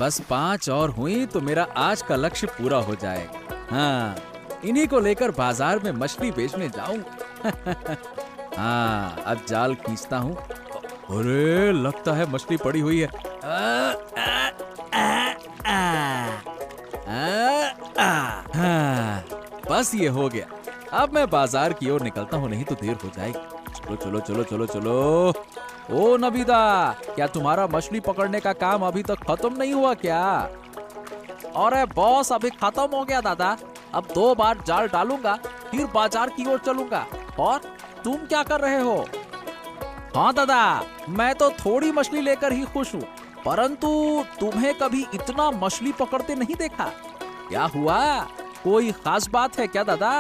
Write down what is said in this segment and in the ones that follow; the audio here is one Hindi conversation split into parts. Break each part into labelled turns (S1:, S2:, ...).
S1: बस 5 और हुई तो मेरा आज का लक्ष्य पूरा हो जाएगा। हाँ, इन्हीं को लेकर बाजार में मछली बेचने जाऊं। हाँ, अब जाल खींचता हूँ। अरे लगता है मछली पड़ी हुई है। हाँ, बस ये हो गया। अब मैं बाजार की ओर निकलता हूँ, नहीं तो देर हो जाएगी। चलो चलो चलो चलो चलो। ओ नबीदा, क्या तुम्हारा मछली पकड़ने का काम अभी तक खत्म नहीं हुआ क्या? अरे बॉस, अभी खत्म हो गया दादा। अब 2 बार जाल डालूंगा, फिर बाजार की ओर चलूंगा। और तुम क्या कर रहे हो? हाँ दादा, मैं तो थोड़ी मछली लेकर ही खुश हूँ, परंतु तुम्हें कभी इतना मछली पकड़ते नहीं देखा। क्या हुआ? कोई खास बात है क्या दादा?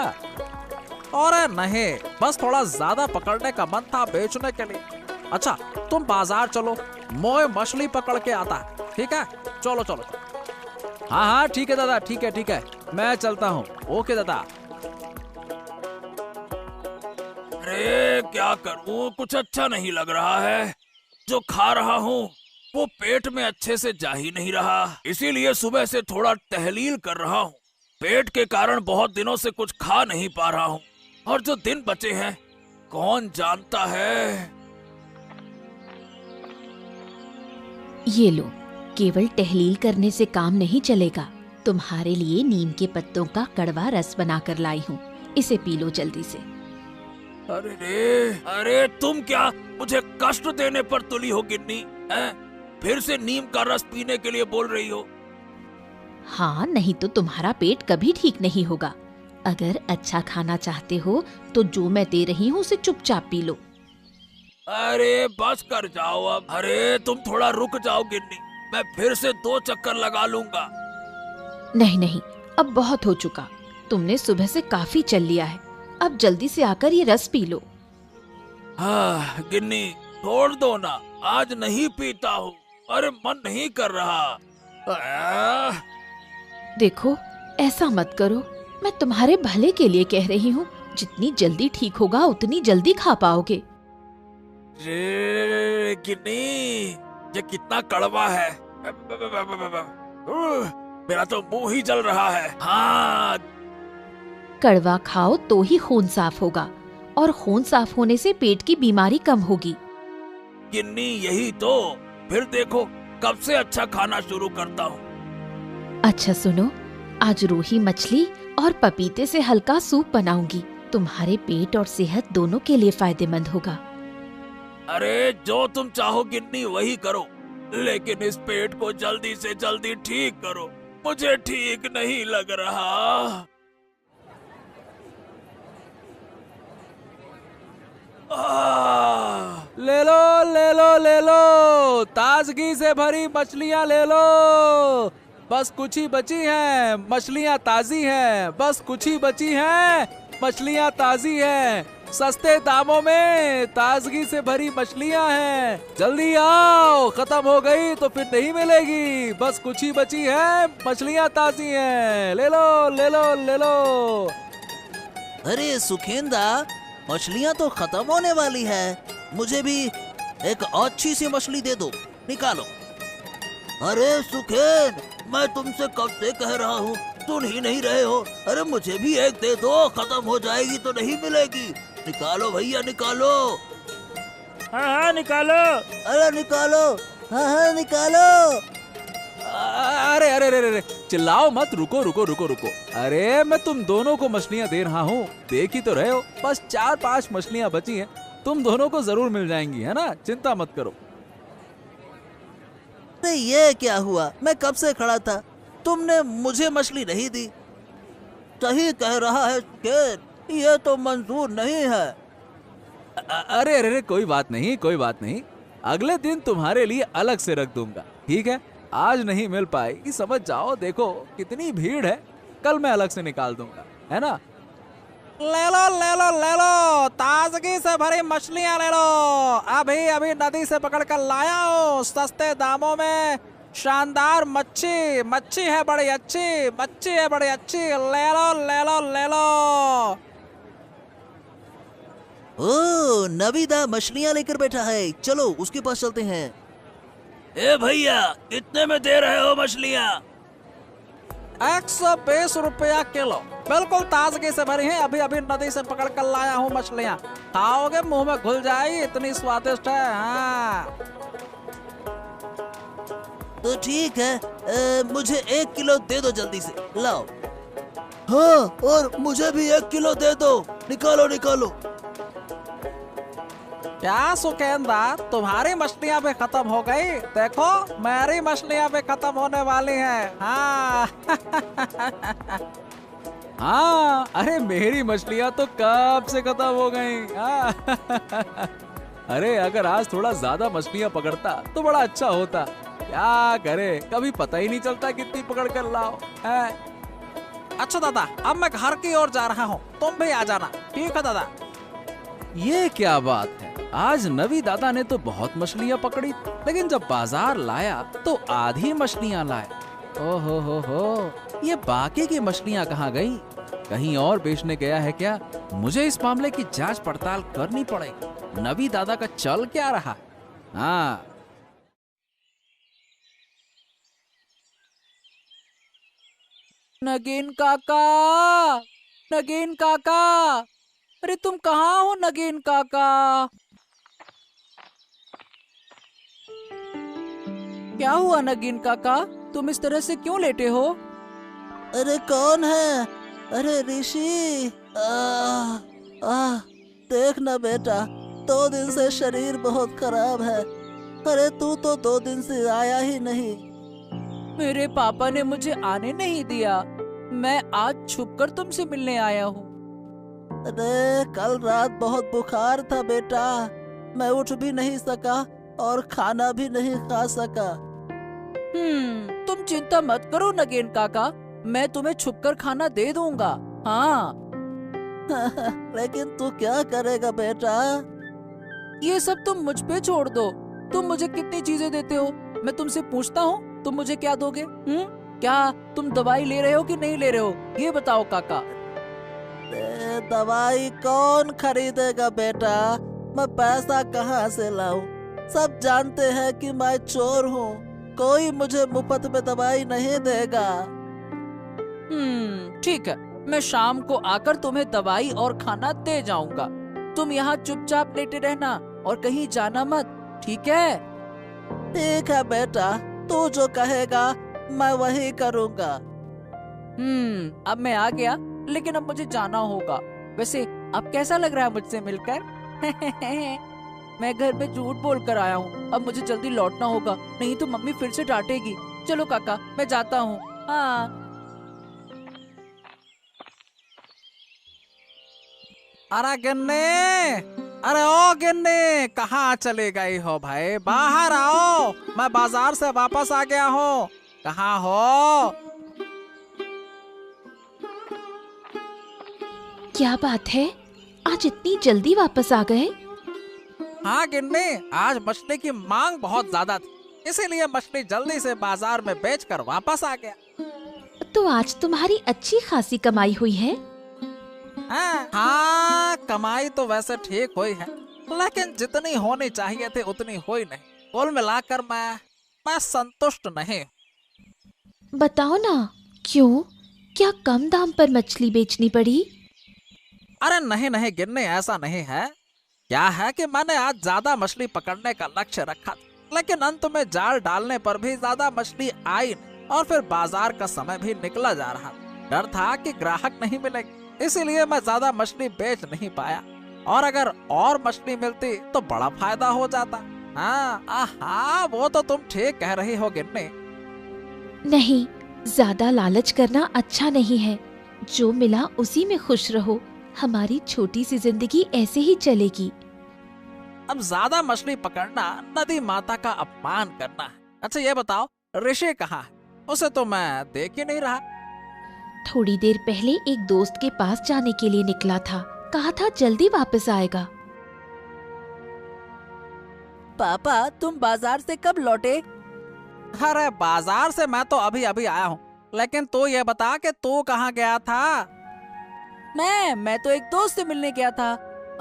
S1: अरे नहीं, बस थोड़ा ज्यादा पकड़ने का मन था बेचने के लिए। अच्छा, तुम बाजार चलो, मैं मछली पकड़ के आता। ठीक है, चलो चलो। हाँ हाँ ठीक है दादा, ठीक है, मैं चलता हूँ। ओके दादा।
S2: अरे क्या करूं, कुछ अच्छा नहीं लग रहा है। जो खा रहा हूँ वो पेट में अच्छे से जा ही नहीं रहा, इसीलिए सुबह से थोड़ा टहलील कर रहा हूँ। पेट के कारण बहुत दिनों से कुछ खा नहीं पा रहा हूँ, और जो दिन बचे हैं कौन जानता है।
S3: ये लो, केवल टहलील करने से काम नहीं चलेगा। तुम्हारे लिए नीम के पत्तों का कड़वा रस बनाकर लाई हूँ, इसे पी लो जल्दी से।
S2: अरे तुम क्या मुझे कष्ट देने पर तुली हो गिन्नी? फिर से नीम का रस पीने के लिए बोल रही हो?
S3: हाँ, नहीं तो तुम्हारा पेट कभी ठीक नहीं होगा। अगर अच्छा खाना चाहते हो तो जो मैं दे रही हूँ उसे चुपचाप पी लो।
S2: अरे बस कर जाओ अब। अरे तुम थोड़ा रुक जाओ गिन्नी, मैं फिर से 2 चक्कर लगा लूंगा।
S3: नहीं नहीं, अब बहुत हो चुका। तुमने सुबह से काफी चल लिया है, अब जल्दी से आकर ये रस पी लो।
S2: हाँ गिन्नी, छोड़ दो ना, आज नहीं पीता हूँ। अरे मन नहीं कर रहा।
S3: देखो, ऐसा मत करो, मैं तुम्हारे भले के लिए कह रही हूँ। जितनी जल्दी ठीक होगा उतनी जल्दी खा पाओगे।
S2: गिन्नी, ये कितना कड़वा है। मेरा तो मुंह ही जल रहा है। हाँ,
S3: कड़वा खाओ तो ही खून साफ होगा, और खून साफ होने से पेट की बीमारी कम होगी।
S2: गिन्नी यही तो, फिर देखो कब से अच्छा खाना शुरू करता हूँ।
S3: अच्छा सुनो, आज रूही मछली और पपीते से हल्का सूप बनाऊंगी। तुम्हारे पेट और सेहत दोनों के लिए फायदेमंद होगा।
S2: अरे जो तुम चाहो गिन्नी वही करो, लेकिन इस पेट को जल्दी से जल्दी ठीक करो, मुझे ठीक नहीं लग रहा।
S1: ले लो ले लो ले लो, ताजगी से भरी मछलियाँ ले लो। बस कुछ ही बची हैं, मछलियाँ ताजी हैं। बस कुछ ही बची हैं, मछलियाँ ताजी हैं। सस्ते दामों में ताजगी से भरी मछलियाँ हैं। जल्दी आओ, खत्म हो गई तो फिर नहीं मिलेगी। बस कुछ ही बची है, मछलियाँ ताजी हैं। ले लो ले लो ले लो।
S4: अरे सुखेंदा, मछलियाँ तो खत्म होने वाली है। मुझे भी एक अच्छी सी मछली दे दो, निकालो। अरे सुखेन, मैं तुमसे कब से कह रहा हूँ, सुन ही नहीं रहे हो। अरे मुझे भी एक दे दो, खत्म हो जाएगी तो नहीं मिलेगी। निकालो भैया निकालो।
S5: हाँ निकालो।
S4: अरे निकालो, हाँ निकालो।
S1: अरे अरे अरे अरे, चिल्लाओ मत, रुको रुको रुको रुको। अरे मैं तुम दोनों को मछलियाँ दे रहा हूँ, देख ही तो रहे हो। बस 4-5 मछलियाँ बची हैं, तुम दोनों को जरूर मिल जाएंगी, है ना? चिंता मत करो।
S4: अरे ये क्या हुआ? मैं कब से खड़ा था, तुमने मुझे मछली नहीं दी। सही कह रहा है सुखेन, ये तो मंजूर नहीं है।
S1: अरे अरे अरे, कोई बात नहीं, कोई बात नहीं। अगले दिन तुम्हारे लिए अलग से रख दूंगा, ठीक है? आज नहीं मिल पाएगी, समझ जाओ। देखो कितनी भीड़ है, कल मैं अलग से निकाल दूंगा, है ना? ले लो ले लो ले लो, ताजगी से भरी मछलियाँ ले लो। अभी अभी नदी से पकड़ कर लाया हूँ, सस्ते दामों में। शानदार मच्छी, मच्छी है बड़ी अच्छी, मच्छी है बड़ी अच्छी। ले लो ले लो ले लो।
S4: ओ, नबीदा मछलियाँ लेकर बैठा है, चलो उसके पास चलते हैं।
S2: ए भैया, कितने में दे रहे हो मछलियाँ?
S1: 120 रुपया किलो, बिल्कुल ताजगी से भरी है। अभी अभी नदी से पकड़ कर लाया हूँ मछलियाँ। खाओगे मुंह में घुल जाएगी, इतनी स्वादिष्ट है। हाँ
S4: तो ठीक है, मुझे 1 किलो दे दो जल्दी से, लाओ। हाँ, और मुझे भी 1 किलो दे दो, निकालो निकालो।
S1: क्या सुकेंदा, तुम्हारी मछलियाँ भी खत्म हो गई? देखो मेरी मछलियाँ भी खत्म होने वाली हैं। हाँ हाँ, अरे मेरी मछलियाँ तो कब से खत्म हो गई। हाँ। अरे अगर आज थोड़ा ज्यादा मछलियाँ पकड़ता तो बड़ा अच्छा होता। क्या करे, कभी पता ही नहीं चलता कितनी पकड़ कर लाओ। अच्छा दादा, अब मैं घर की ओर जा रहा हूँ, तुम भी आ जाना। ठीक है दादा। ये क्या बात है, आज नवी दादा ने तो बहुत मछलियाँ पकड़ी, लेकिन जब बाजार लाया तो आधी मछलियाँ लाए। ओहो हो, ये बाकी की मछलियाँ कहाँ गई? कहीं और बेचने गया है क्या? मुझे इस मामले की जांच पड़ताल करनी पड़ेगी। नवी दादा का चल क्या रहा? हाँ, नगीन काका, नगीन काका, अरे तुम कहाँ हो नगीन काका? क्या हुआ नगीन काका, तुम इस तरह से क्यों लेटे हो?
S4: अरे कौन है? अरे ऋषि, देख ना बेटा, 2 दिन से शरीर बहुत खराब है। अरे तू तो 2 दिन से आया ही नहीं।
S1: मेरे पापा ने मुझे आने नहीं दिया, मैं आज छुपकर तुमसे मिलने आया हूँ।
S4: अरे कल रात बहुत बुखार था बेटा, मैं उठ भी नहीं सका और खाना भी नहीं खा सका।
S1: तुम चिंता मत करो नगेन काका, मैं तुम्हें छुपकर खाना दे दूंगा। हाँ।
S4: लेकिन तू क्या करेगा बेटा?
S1: ये सब तुम मुझ पे छोड़ दो। तुम मुझे कितनी चीजें देते हो, मैं तुमसे पूछता हूँ, तुम मुझे क्या दोगे? क्या तुम दवाई ले रहे हो कि नहीं ले रहे हो, ये बताओ काका।
S4: दवाई कौन खरीदेगा बेटा, मैं पैसा कहाँ से लाऊं? सब जानते हैं कि मैं चोर हूँ, कोई मुझे मुफ्त में दवाई नहीं देगा।
S1: ठीक है, मैं शाम को आकर तुम्हें दवाई और खाना दे जाऊंगा। तुम यहाँ चुपचाप लेटे रहना और कहीं जाना मत, ठीक है?
S4: ठीक है बेटा, तू जो कहेगा मैं वही करूँगा।
S1: अब मैं आ गया, लेकिन अब मुझे जाना होगा। वैसे अब कैसा लग रहा है मुझसे मिलकर? मैं घर में झूठ बोल कर आया हूँ, अब मुझे जल्दी लौटना होगा, नहीं तो मम्मी फिर से डांटेगी। चलो काका, मैं जाता हूँ। हाँ। अरे गिन्नी, अरे ओ गिन्नी, कहाँ चले गई हो भाई? बाहर आओ, मैं बाजार से वापस आ गया हूँ। कहाँ हो?
S3: क्या बात है, आज इतनी जल्दी वापस आ गए?
S1: हाँ गिन्नी, आज मछली की मांग बहुत ज्यादा थी, इसीलिए मछली जल्दी से बाजार में बेचकर वापस आ गया।
S3: तो आज तुम्हारी अच्छी खासी कमाई हुई है?
S1: हाँ, कमाई तो वैसे ठीक हुई है, लेकिन जितनी होनी चाहिए थी उतनी हुई नहीं। कुल मिलाकर मैं संतुष्ट नहीं।
S3: बताओ ना, क्यों? क्या कम दाम पर मछली बेचनी पड़ी?
S1: अरे नहीं नहीं गिन्नी, ऐसा नहीं है। क्या है कि मैंने आज ज्यादा मछली पकड़ने का लक्ष्य रखा था, लेकिन अंत में जाल डालने पर भी ज्यादा मछली आई नहीं, और फिर बाजार का समय भी निकला जा रहा। डर था कि ग्राहक नहीं मिलेंगे, इसीलिए मैं ज्यादा मछली बेच नहीं पाया, और अगर और मछली मिलती तो बड़ा फायदा हो जाता। हाँ, वो तो तुम ठीक कह रही हो गिन्नी।
S3: नहीं, ज्यादा लालच करना अच्छा नहीं है। जो मिला उसी में खुश रहो, हमारी छोटी सी जिंदगी ऐसे ही चलेगी।
S1: अब ज्यादा मछली पकड़ना नदी माता का अपमान करना है। अच्छा ये बताओ, ऋषि कहाँ है? उसे तो मैं देख ही नहीं रहा।
S3: थोड़ी देर पहले एक दोस्त के पास जाने के लिए निकला था, कहा था जल्दी वापस आएगा।
S1: पापा, तुम बाजार से कब लौटे? अरे बाजार से मैं तो अभी अभी आया हूँ, लेकिन तू ये बता कि तू कहाँ गया था? मैं तो एक दोस्त से मिलने गया था,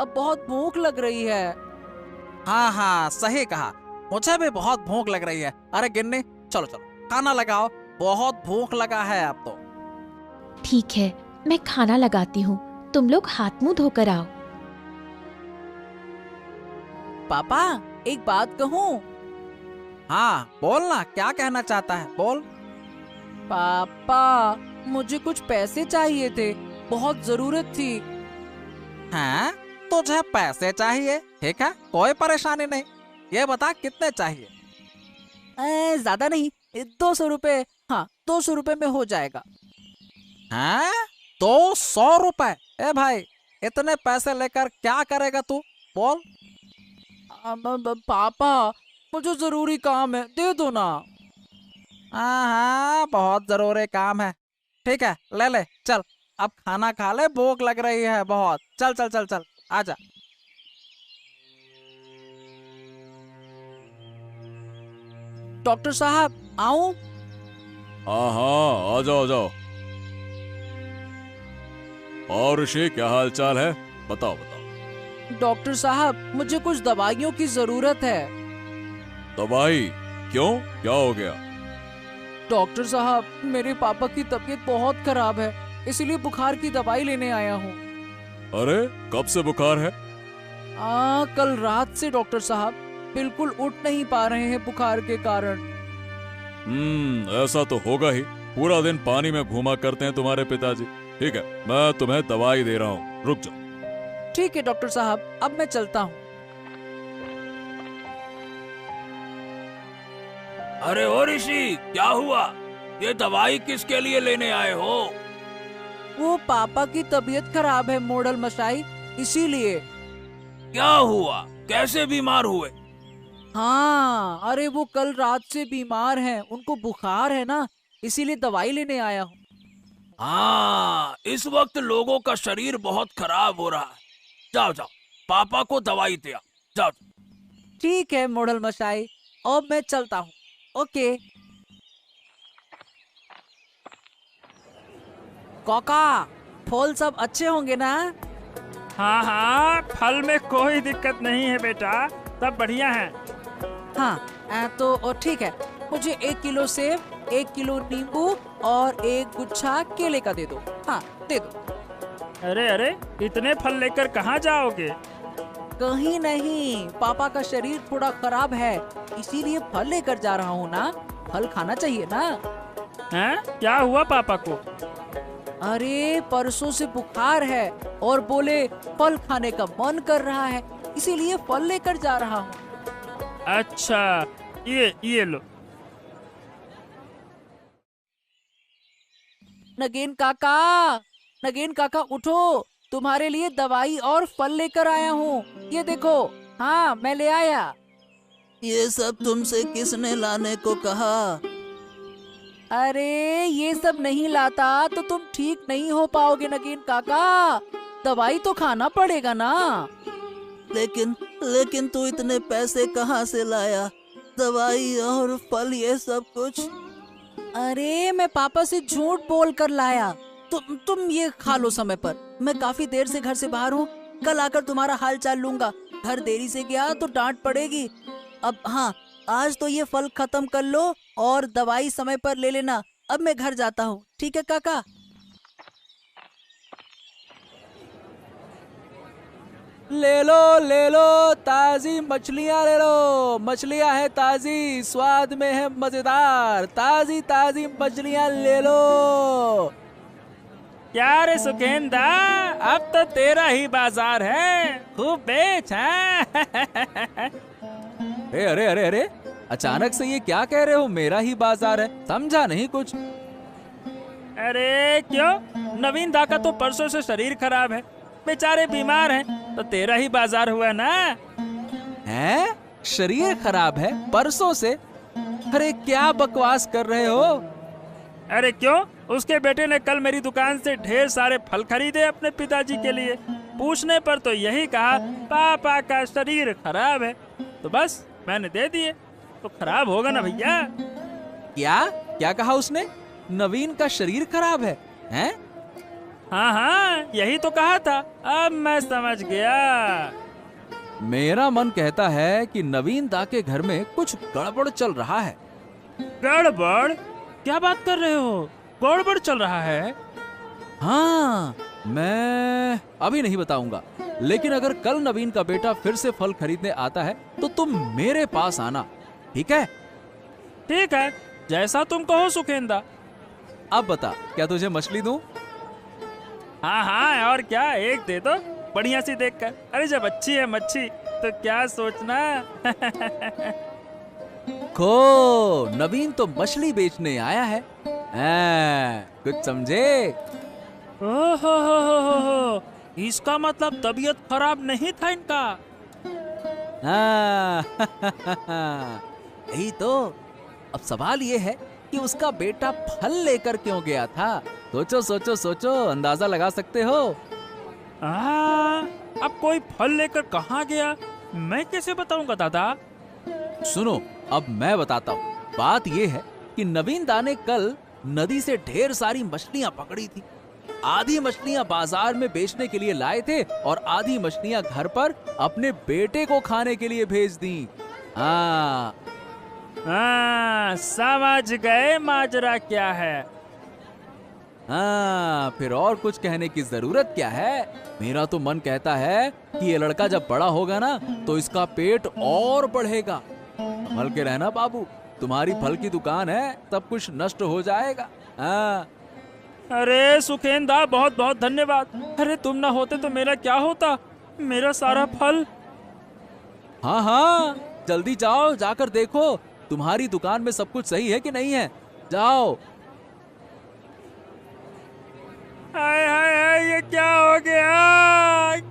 S1: अब बहुत भूख लग रही है। हाँ, सही कहा,
S6: मुझे भी बहुत भूख लग रही है। अरे गिन्नी, चलो चलो खाना लगाओ, बहुत भूख लगा है अब तो।
S3: ठीक है, मैं खाना लगाती हूँ, तुम लोग हाथ मुंह धोकर आओ।
S6: पापा, एक बात कहूँ? हाँ बोलना, क्या कहना चाहता है, बोल। पापा, मुझे कुछ पैसे चाहिए थे, बहुत जरूरत थी। हैं? तुझे पैसे चाहिए? ठीक है, कोई परेशानी नहीं। ये बता कितने चाहिए? ज्यादा नहीं, 200 रुपए। हाँ, 200 रुपए में हो जाएगा। हैं? 200 रुपए? ए भाई, इतने पैसे लेकर क्या करेगा तू, बोल। पापा, मुझे जरूरी काम है, दे दो ना। हाँ, बहुत जरूरी काम है। ठीक है, ले ले, चल अब खाना खा ले, भूख लग रही है बहुत। चल चल चल चल, आजा। डॉक्टर साहब, आऊं?
S2: हाँ हाँ, आ जाओ आ जाओ। और ऋषि, क्या हाल चाल है? बताओ बताओ।
S6: डॉक्टर साहब, मुझे कुछ दवाइयों की जरूरत है।
S2: दवाई? क्यों, क्या हो गया?
S6: डॉक्टर साहब, मेरे पापा की तबीयत बहुत खराब है, इसलिए बुखार की दवाई लेने आया हूँ।
S2: अरे, कब से बुखार है?
S6: कल रात से डॉक्टर साहब, बिल्कुल उठ नहीं पा रहे हैं बुखार के कारण।
S2: ऐसा तो होगा ही, पूरा दिन पानी में घूमा करते हैं तुम्हारे पिताजी। ठीक है, मैं तुम्हें दवाई दे रहा हूँ, रुक जाओ।
S6: ठीक है डॉक्टर साहब, अब मैं चलता हूँ।
S2: अरे ओ ऋषि, क्या हुआ? ये दवाई किसके लिए लेने आए हो?
S6: वो पापा की तबीयत खराब है मोड़ल मशाई, इसीलिए।
S2: क्या हुआ, कैसे बीमार हुए?
S6: हाँ, अरे वो कल रात से बीमार हैं, उनको बुखार है ना, इसीलिए दवाई लेने आया हूँ।
S2: हाँ, इस वक्त लोगों का शरीर बहुत खराब हो रहा है। जाओ जाओ, पापा को दवाई दे आओ, जाओ।
S6: ठीक है मोड़ल मशाई, अब मैं चलता हूँ। ओके। काका, फल सब अच्छे होंगे ना?
S5: हाँ हाँ, फल में कोई दिक्कत नहीं है बेटा, सब बढ़िया है।
S6: हाँ, तो ठीक है, मुझे 1 किलो सेब, 1 किलो नींबू और 1 गुच्छा केले का दे दो। हाँ, दे दो।
S5: अरे अरे, इतने फल लेकर कहाँ जाओगे?
S6: कहीं नहीं, पापा का शरीर थोड़ा खराब है, इसीलिए फल लेकर जा रहा हूँ ना। फल खाना चाहिए ना।
S5: हैं? क्या हुआ पापा को?
S6: अरे परसों से बुखार है और बोले फल खाने का मन कर रहा है, इसीलिए फल लेकर जा रहा हूँ।
S5: अच्छा, ये लो।
S6: नगेन काका, नगेन काका उठो, तुम्हारे लिए दवाई और फल लेकर आया हूँ, ये देखो। हाँ, मैं ले आया।
S4: ये सब तुमसे किसने लाने को कहा?
S6: अरे ये सब नहीं लाता तो तुम ठीक नहीं हो पाओगे नगेन काका, दवाई तो खाना पड़ेगा ना।
S4: लेकिन तू इतने पैसे कहाँ से लाया? दवाई और फल, ये सब कुछ?
S6: अरे मैं पापा से झूठ बोल कर लाया। तुम ये खा लो समय पर, मैं काफी देर से घर से बाहर हूँ, कल आकर तुम्हारा हाल चाल लूंगा। घर देरी से गया तो डांट पड़ेगी। अब हाँ, आज तो ये फल खत्म कर लो और दवाई समय पर ले लेना। अब मैं घर जाता हूँ, ठीक है काका? ले लो ताजी मछलियाँ ले लो, मछलियाँ है ताजी, स्वाद में है मजेदार, ताजी ताजी मछलियाँ ले लो।
S5: क्या रे सुखेंदा, अब तो तेरा ही बाजार है, खूब बेच।
S1: अरे अरे अरे, अचानक से ये क्या कह रहे हो, मेरा ही बाजार है? समझा नहीं कुछ।
S5: अरे क्यों, नवीन दा का तो परसों से शरीर खराब है, बेचारे बीमार हैं, तो तेरा ही बाजार हुआ ना।
S1: हैं? शरीर खराब है परसों से? अरे क्या बकवास कर रहे हो?
S5: अरे क्यों, उसके बेटे ने कल मेरी दुकान से ढेर सारे फल खरीदे अपने पिताजी के लिए। पूछने पर तो यही कहा पापा का शरीर खराब है, तो बस मैंने दे दिए। तो खराब होगा ना भैया।
S1: क्या क्या कहा उसने? नवीन का शरीर खराब है? हैं?
S5: हाँ हाँ, यही तो कहा था, अब मैं समझ गया।
S1: मेरा मन कहता है कि नवीन दा के घर में कुछ गड़बड़ चल रहा है।
S5: गड़बड़? क्या बात कर रहे हो? गड़बड़ चल रहा है?
S1: हाँ, मैं अभी नहीं बताऊंगा, लेकिन अगर कल नवीन का बेटा फिर से फल खरीदने आता है तो तुम मेरे पास आना, ठीक है?
S5: ठीक है, जैसा तुम कहो सुखेंदा।
S1: अब बता, क्या तुझे मछली दूं?
S5: हाँ हाँ, और क्या, एक दे दो बढ़िया सी देखकर। अरे जब अच्छी है मच्छी तो क्या सोचना।
S1: खो, नवीन तो मछली बेचने आया है। कुछ समझे?
S5: ओहो, इसका मतलब तबीयत खराब नहीं था इनका।
S1: हाँ, यही तो। अब सवाल ये है कि उसका बेटा फल लेकर क्यों गया था? सोचो सोचो सोचो, अंदाजा लगा सकते हो?
S5: अब कोई फल लेकर कहाँ गया, मैं कैसे बताऊंगा दादा?
S1: सुनो, अब मैं बताता हूँ। बात ये है कि नवीन दा ने कल नदी से ढेर सारी मछलियाँ पकड़ी थी। आधी मछलियाँ बाजार में बेचने के लिए लाए थे और आधी मछलियाँ घर पर अपने बेटे को खाने के लिए भेज दी। हाँ,
S5: समझ गए माजरा क्या है।
S1: हाँ, फिर और कुछ कहने की जरूरत क्या है? मेरा तो मन कहता है कि ये लड़का जब बड़ा होगा ना तो इसका पेट और बढ़ेगा। संभल के रहना बाबू, तुम्हारी फल की दुकान है, सब कुछ नष्ट हो जाएगा। हाँ।
S5: अरे सुखेंदा, बहुत बहुत धन्यवाद। अरे तुम ना होते तो मेरा क्या होता, मेरा सारा फल।
S1: हाँ हाँ, जल्दी जाओ, जाकर देखो तुम्हारी दुकान में सब कुछ सही है कि नहीं है। जाओ।
S5: हाय हाय हाय, ये क्या हो गया,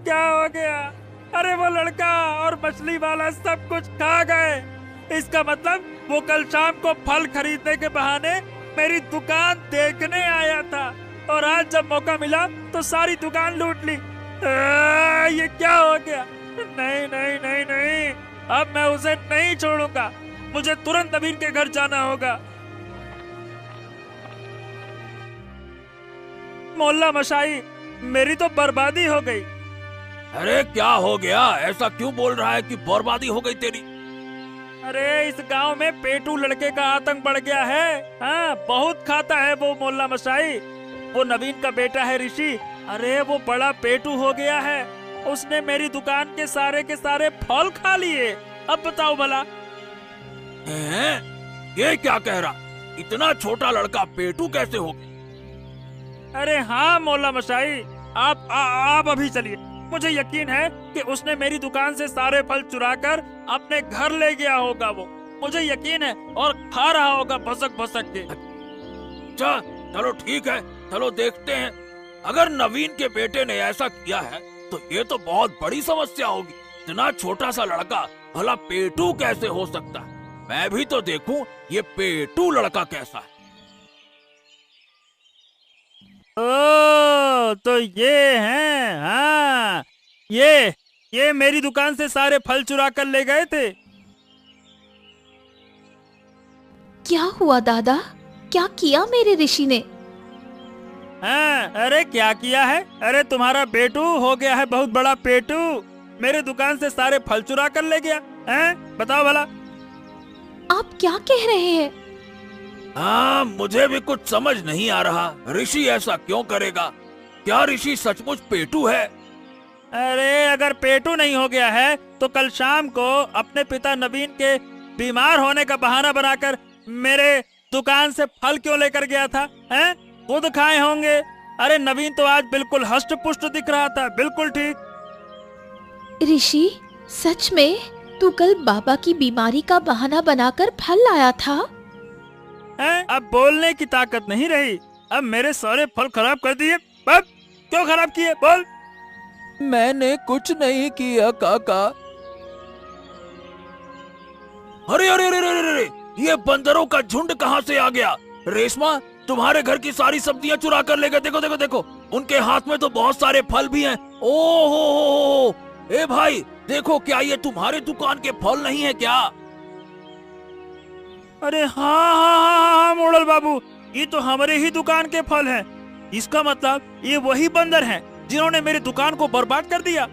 S5: क्या हो गया? अरे वो लड़का और मछली वाला सब कुछ खा गए। इसका मतलब वो कल शाम को फल खरीदने के बहाने मेरी दुकान देखने आया था और आज जब मौका मिला तो सारी दुकान लूट ली। ये क्या हो गया? नहीं नहीं नहीं नहीं, अब मैं उसे नहीं छोड़ूंगा। मुझे तुरंत नवीन के घर जाना होगा। मोहल्ला मशाई, मेरी तो बर्बादी हो गई।
S2: अरे क्या हो गया? ऐसा क्यों बोल रहा है कि बर्बादी हो गई तेरी?
S5: अरे इस गांव में पेटू लड़के का आतंक बढ़ गया है। हाँ, बहुत खाता है वो मोहल्ला मशाई। वो नवीन का बेटा है ऋषि। अरे वो बड़ा पेटू हो गया है। उसने मेरी दुकान के सारे फल खा लिए। अब बताओ भला।
S2: ये क्या कह रहा? इतना छोटा लड़का पेटू कैसे हो गया?
S5: अरे हाँ मोहल्ला मशाई, आप अभी चलिए। मुझे यकीन है कि उसने मेरी दुकान से सारे फल चुराकर अपने घर ले गया होगा। वो मुझे यकीन है, और खा रहा होगा भसक भसक के।
S2: चलो ठीक है, चलो देखते हैं। अगर नवीन के बेटे ने ऐसा किया है तो ये तो बहुत बड़ी समस्या होगी। इतना छोटा सा लड़का भला पेटू कैसे हो सकता है? मैं भी तो देखूं ये पेटू लड़का कैसा है।
S5: ओ, तो ये हैं। हाँ, ये मेरी दुकान से सारे फल चुरा कर ले गए थे।
S3: क्या हुआ दादा? क्या किया मेरे ऋषि ने?
S5: हाँ, अरे क्या किया है? अरे तुम्हारा बेटू हो गया है बहुत बड़ा पेटू। मेरे दुकान से सारे फल चुरा कर ले गया। हैं? बताओ भला।
S3: आप क्या कह रहे हैं?
S2: हाँ, मुझे भी कुछ समझ नहीं आ रहा। ऋषि ऐसा क्यों करेगा? क्या ऋषि सचमुच पेटू है?
S5: अरे अगर पेटू नहीं हो गया है तो कल शाम को अपने पिता नवीन के बीमार होने का बहाना बनाकर मेरे दुकान से फल क्यों लेकर गया था? हैं? खुद खाए होंगे। अरे नवीन तो आज बिल्कुल हष्ट पुष्ट दिख रहा था, बिल्कुल ठीक।
S3: ऋषि, सच में तू कल बाबा की बीमारी का बहाना बनाकर फल लाया था?
S5: हैं? अब बोलने की ताकत नहीं रही। अब मेरे सारे फल खराब कर दिए। अब क्यों खराब किए? बोल।
S1: मैंने कुछ नहीं किया काका।
S2: अरे अरे अरे अरे अरे, ये बंदरों का झुंड कहाँ से आ गया? रेशमा, तुम्हारे घर की सारी सब्जियां चुरा कर ले गए। देखो देखो देखो, उनके हाथ में तो बहुत सारे फल भी हैं। ओहो, ए भाई देखो, क्या ये तुम्हारे दुकान के फल नहीं है क्या?
S5: अरे हाँ, मोड़ल बाबू, ये तो हमारे ही दुकान के फल हैं। इसका मतलब ये वही बंदर हैं जिन्होंने मेरी दुकान को बर्बाद कर दिया।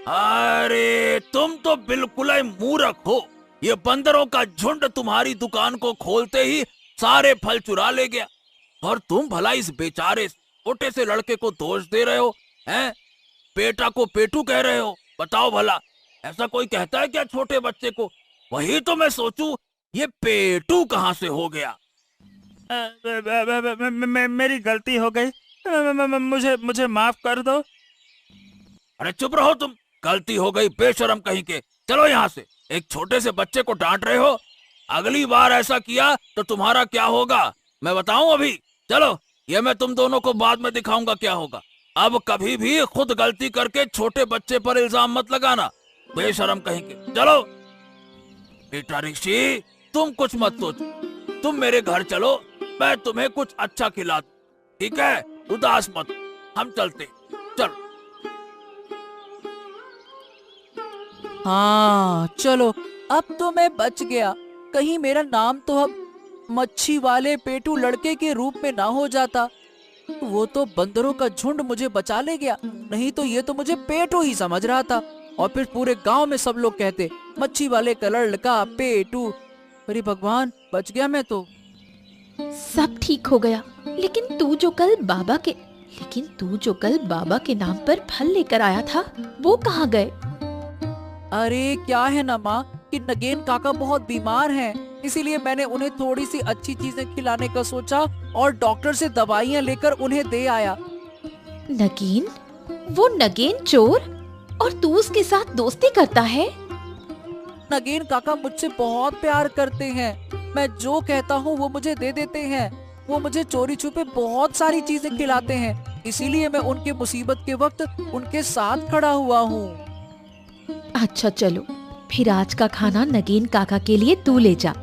S2: अरे तुम तो बिल्कुल ही मूर्ख हो। ये बंदरों का झुंड तुम्हारी दुकान को खोलते ही सारे फल चुरा ले गया, और तुम भला इस बेचारे छोटे से लड़के को दोष दे रहे हो हैं? बेटा को पेटू कह रहे हो। बताओ भला, ऐसा कोई कहता है क्या छोटे बच्चे को? वही तो मैं सोचूं, ये पेटू कहाँ से हो गया।
S5: मेरी गलती हो गई, मुझे माफ कर दो।
S2: अरे चुप रहो तुम, गलती हो गई बेशरम कहीं के। चलो यहाँ से, एक छोटे से बच्चे को डांट रहे हो। अगली बार ऐसा किया तो तुम्हारा क्या होगा मैं बताऊं अभी। चलो, ये मैं तुम दोनों को बाद में दिखाऊंगा क्या होगा। अब कभी भी खुद गलती करके छोटे बच्चे पर इल्जाम मत लगाना, बेशरम कहीं के। चलो बेटा ऋषि, तुम कुछ मत सोचो, तुम मेरे घर चलो, मैं तुम्हें कुछ अच्छा खिला दूं, ठीक है? उदास मत, हम चलते। चलो।
S6: हाँ चलो, अब तो मैं बच गया। कहीं मेरा नाम तो अब मच्छी वाले पेटू लड़के के रूप में ना हो जाता। वो तो बंदरों का झुंड मुझे बचा ले गया, नहीं तो ये तो मुझे पेटू ही समझ रहा था। और फिर पूरे गांव में सब लोग कहते मच्छी वाले का लड़का पेटू। अरे भगवान, बच गया मैं तो।
S3: सब ठीक हो गया, लेकिन तू जो कल बाबा के नाम पर फल लेकर आया था, वो कहाँ गए?
S6: अरे क्या है ना माँ कि नगेन काका बहुत बीमार हैं, इसीलिए मैंने उन्हें थोड़ी सी अच्छी चीजें खिलाने का सोचा और डॉक्टर से दवाइयाँ लेकर उन्हें दे आया।
S3: नगेन? वो नगेन चोर? और तू उसके साथ दोस्ती करता है?
S6: नगेन काका मुझसे बहुत प्यार करते हैं। मैं जो कहता हूँ वो मुझे दे देते हैं। वो मुझे चोरी छुपे बहुत सारी चीजें खिलाते हैं, इसीलिए मैं उनके मुसीबत के वक्त उनके साथ खड़ा हुआ हूँ।
S3: अच्छा चलो, फिर आज का खाना नगेन काका के लिए तू ले जा।